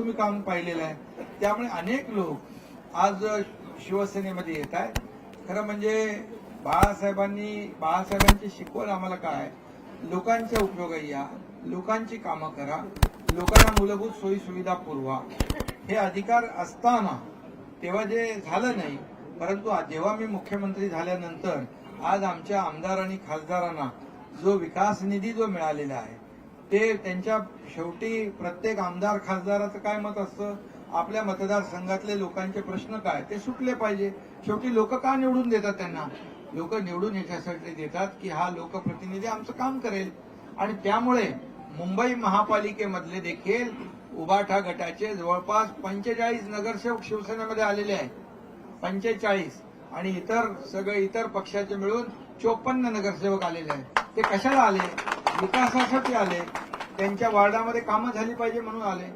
तुम्ही काम पाहिलेलं आहे. त्यामुळे अनेक लोक आज शिवसेनेमध्ये येत आहेत. खरं म्हणजे बाळासाहेबांची शिकवण आम्हाला काय, लोकांच्या उपयोगी या, लोकांची कामं करा, लोकांना मूलभूत सोयी सुविधा पुरवा. हे अधिकार असताना तेव्हा जे झालं नाही, परंतु जेव्हा मी मुख्यमंत्री झाल्यानंतर आज आमच्या आमदार आणि खासदारांना जो विकास निधी जो मिळालेला आहे ते त्यांच्या शेवटी प्रत्येक आमदार खासदाराचं काय मत असतं, आपल्या मतदारसंघातले लोकांचे प्रश्न काय ते सुटले पाहिजे. शेवटी लोक का निवडून देतात त्यांना, लोक निवडून याच्यासाठी देतात की हा लोकप्रतिनिधी आमचं काम करेल. आणि त्यामुळे मुंबई महापालिकेमधले देखील उबाठा गटाचे जवळपास 45 नगरसेवक शिवसेनेमध्ये आलेले आहेत. 45 आणि इतर पक्षाचे मिळून 54 नगरसेवक आलेले आहेत. ते कशाला आले? विकासासाठी आले. त्यांच्या वार्डामध्ये कामं झाली पाहिजे म्हणून आले.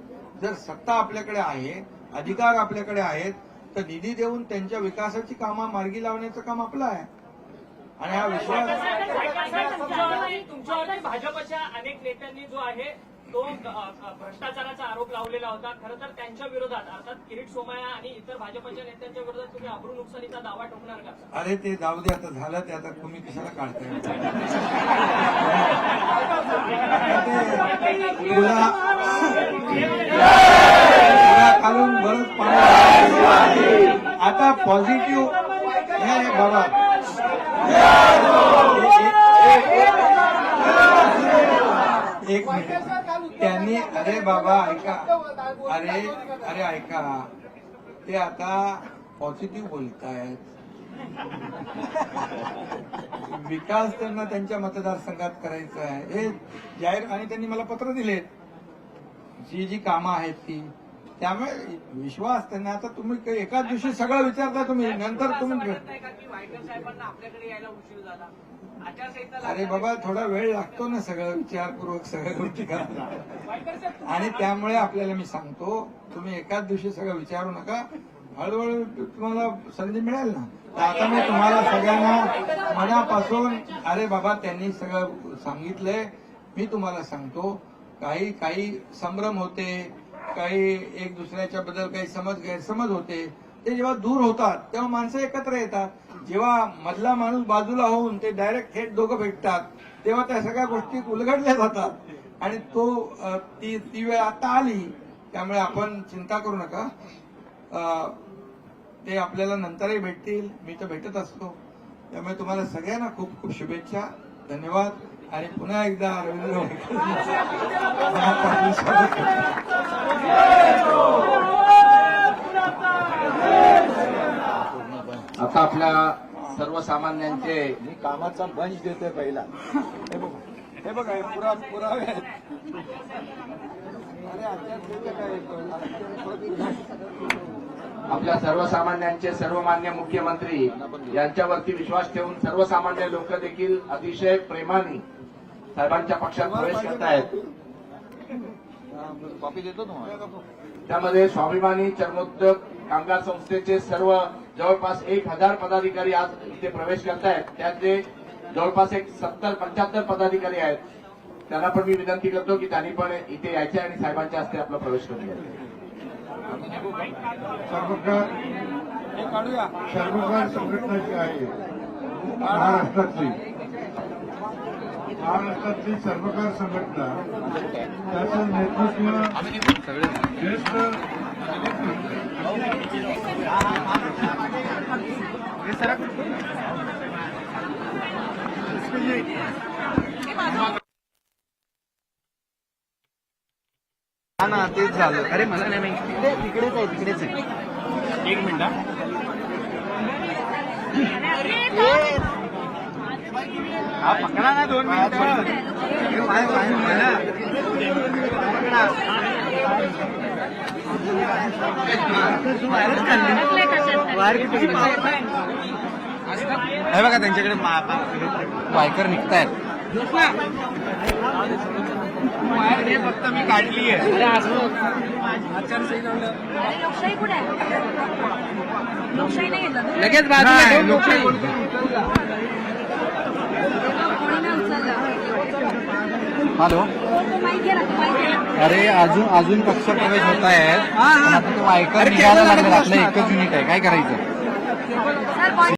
जर सत्ता आपल्याकडे आहे, अधिकार आपल्याकडे आहेत, तर निधी देऊन त्यांच्या विकासाची कामं मार्गी लावण्याचं काम आपलं आहे. आणि हा विश्वास तुमच्यावरती भाजपच्या अनेक नेत्यांनी जो आहे तो भ्रष्टाचाराचा आरोप लावलेला होता. खरं तर त्यांच्या विरोधात अर्थात किरीट सोमय्या आणि इतर भाजपच्या नेत्यांच्या विरोधात तुम्ही अब्रू नुकसानीचा दावा ठोकणार का? अरे ते जाऊ दे, आता झालं ते. आता तुम्ही कशाला काढताय? खालून बरंच पाणी. आता पॉझिटिव्ह बाबा एक मिनिट. त्यांनी अरे बाबा ऐका, अरे ऐका, ते आता पॉझिटिव्ह बोलतायत. विकास त्यांना त्यांच्या मतदारसंघात करायचा आहे हे जाहीर, आणि त्यांनी मला पत्र दिलेत जी कामं आहेत ती. त्यामुळे विश्वास त्यांना. आता तुम्ही एकाच दिवशी सगळं विचारता, तुम्ही नंतर तुम्ही अरे बाबा थोडा वेळ लागतो ना सगळं विचारपूर्वक सगळ्या गोष्टी करायला. आणि त्यामुळे आपल्याला मी सांगतो, तुम्ही एकाच दिवशी सगळं विचारू नका, हळूहळू तुम्हाला संधी मिळेल ना. तर आता मी तुम्हाला सगळ्यांना मनापासून, अरे बाबा त्यांनी सगळं सांगितलंय, मी तुम्हाला सांगतो, काही संभ्रम होते, काही एक दुसऱ्याच्या बद्दल काही गैरसमज होते, ते जेव्हा दूर होतात तेव्हा माणसं एकत्र येतात. जेव्हा मधला माणूस बाजूला होऊन ते डायरेक्ट थेट दोघं भेटतात तेव्हा त्या सगळ्या गोष्टी उलगडल्या जातात. आणि ती वेळ आता आली. त्यामुळे आपण चिंता करू नका, ते आपल्याला नंतरही भेटतील. मी तर भेटत असतो. त्यामुळे तुम्हाला सगळ्यांना खूप खूप शुभेच्छा, धन्यवाद. आणि पुन्हा एकदा रवींद्र आता आपल्या सर्वसामान्यांचे मी कामाचा बंच देतोय पहिला. हे बघा पुरावे आहेत. आपल्या सर्वसामान्यांचे सर्वमान्य मुख्यमंत्री यांच्यावरती विश्वास ठेवून सर्वसामान्य लोक देखील अतिशय प्रेमाने साहेबांच्या पक्षात प्रवेश करतायत. कॉपी देतो तुम्हाला. त्यामध्ये स्वाभिमानी चर्मोद्योग कामगार संस्थेचे सर्व जवळपास 1000 पदाधिकारी आज इथे प्रवेश करतायत. त्यातले जवळपास 70-75 पदाधिकारी आहेत. त्यांना पण मी विनंती करतो की त्यांनी पण इथे यायचे आणि साहेबांच्या हस्ते आपला प्रवेश करून घ्यायचा. सर्वकार संघटनाची आहे महाराष्ट्रातली सर्वकार संघटना, त्याचं नेतृत्व ज्येष्ठ ना तेच झालं. अरे मला नाही माहिती. तिकडेच आहे. एक मिनिट. हा पकडा ना 2 मिनिटं. हे बघा त्यांच्याकडे बायकर निघतायत. हे फक्त मी काढली आहे. लगेच बाजूला हॅलो. अरे अजून पक्षप्रवेश होत आहेत. आता तो आयकर निघायला लागलेला. आपलं एकच युनिट आहे, काय करायचं?